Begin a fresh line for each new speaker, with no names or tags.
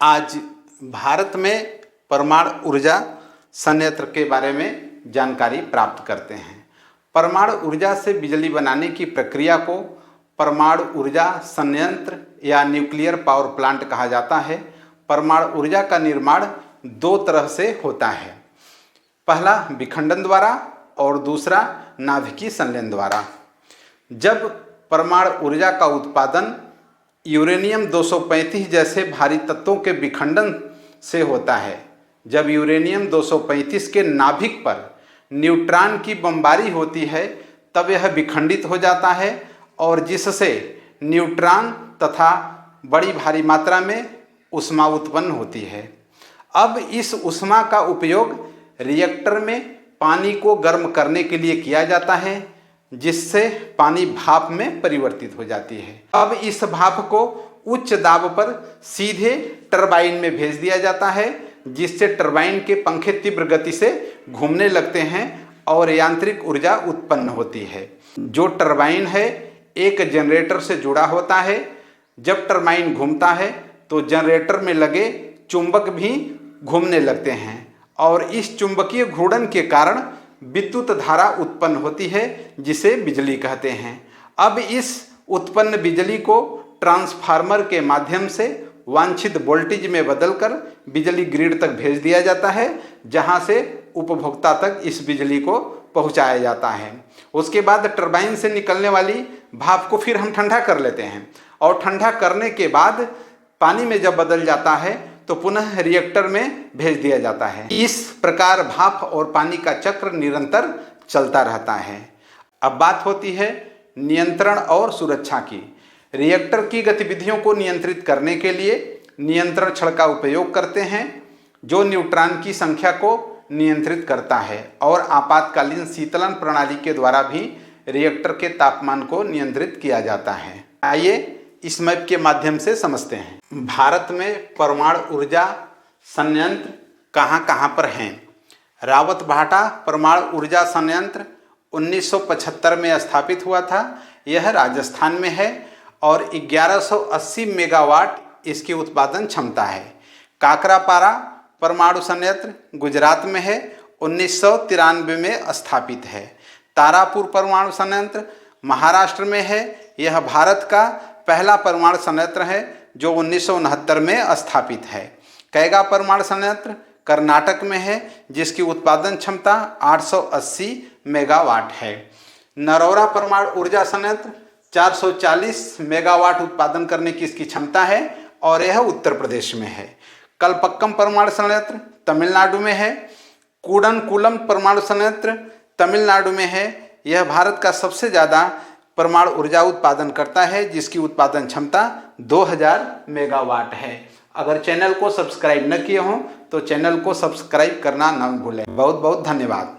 आज भारत में परमाणु ऊर्जा संयंत्र के बारे में जानकारी प्राप्त करते हैं। परमाणु ऊर्जा से बिजली बनाने की प्रक्रिया को परमाणु ऊर्जा संयंत्र या न्यूक्लियर पावर प्लांट कहा जाता है। परमाणु ऊर्जा का निर्माण दो तरह से होता है, पहला विखंडन द्वारा और दूसरा नाभिकीय संलयन द्वारा। जब परमाणु ऊर्जा का उत्पादन यूरेनियम 235 जैसे भारी तत्वों के विखंडन से होता है, जब यूरेनियम 235 के नाभिक पर न्यूट्रॉन की बमबारी होती है तब यह विखंडित हो जाता है और जिससे न्यूट्रॉन तथा बड़ी भारी मात्रा में ऊष्मा उत्पन्न होती है। अब इस ऊष्मा का उपयोग रिएक्टर में पानी को गर्म करने के लिए किया जाता है, जिससे पानी भाप में परिवर्तित हो जाती है। अब इस भाप को उच्च दाब पर सीधे टरबाइन में भेज दिया जाता है, जिससे टरबाइन के पंखे तीव्र गति से घूमने लगते हैं और यांत्रिक ऊर्जा उत्पन्न होती है। जो टरबाइन है एक जनरेटर से जुड़ा होता है। जब टरबाइन घूमता है तो जनरेटर में लगे चुंबक भी घूमने लगते हैं और इस चुंबकीय घूर्णन के कारण विद्युत धारा उत्पन्न होती है, जिसे बिजली कहते हैं। अब इस उत्पन्न बिजली को ट्रांसफार्मर के माध्यम से वांछित वोल्टेज में बदलकर बिजली ग्रिड तक भेज दिया जाता है, जहां से उपभोक्ता तक इस बिजली को पहुंचाया जाता है। उसके बाद टरबाइन से निकलने वाली भाप को फिर हम ठंडा कर लेते हैं और ठंडा करने के बाद पानी में जब बदल जाता है तो पुनः रिएक्टर में भेज दिया जाता है। इस प्रकार भाप और पानी का चक्र निरंतर चलता रहता है। अब बात होती है नियंत्रण और सुरक्षा की। रिएक्टर की गतिविधियों को नियंत्रित करने के लिए नियंत्रण छड़ का उपयोग करते हैं, जो न्यूट्रॉन की संख्या को नियंत्रित करता है और आपातकालीन शीतलन प्रणाली के द्वारा भी रिएक्टर के तापमान को नियंत्रित किया जाता है। आइए इस मैप के माध्यम से समझते हैं। भारत में परमाणु ऊर्जा संयंत्र कहाँ कहाँ पर हैं। रावतभाटा परमाणु ऊर्जा संयंत्र 1975 में स्थापित हुआ था। यह राजस्थान में है और 1180 मेगावाट इसकी उत्पादन क्षमता है। काकरापारा परमाणु संयंत्र गुजरात में है, 1993 में स्थापित है। तारापुर परमाणु संयंत्र महाराष्ट्र में है। यह भारत का पहला परमाणु संयंत्र है जो 1969 में स्थापित है। कैगा परमाणु संयंत्र कर्नाटक में है, जिसकी उत्पादन क्षमता 880 मेगावाट है। नरौरा परमाणु ऊर्जा संयंत्र 440 मेगावाट उत्पादन करने की इसकी क्षमता है और यह उत्तर प्रदेश में है। कलपक्कम परमाणु संयंत्र तमिलनाडु में है। कूडनकुलम परमाणु संयंत्र तमिलनाडु में है। यह भारत का सबसे ज़्यादा परमाणु ऊर्जा उत्पादन करता है, जिसकी उत्पादन क्षमता 2000 मेगावाट है। अगर चैनल को सब्सक्राइब न किए हों तो चैनल को सब्सक्राइब करना न भूलें। बहुत बहुत धन्यवाद।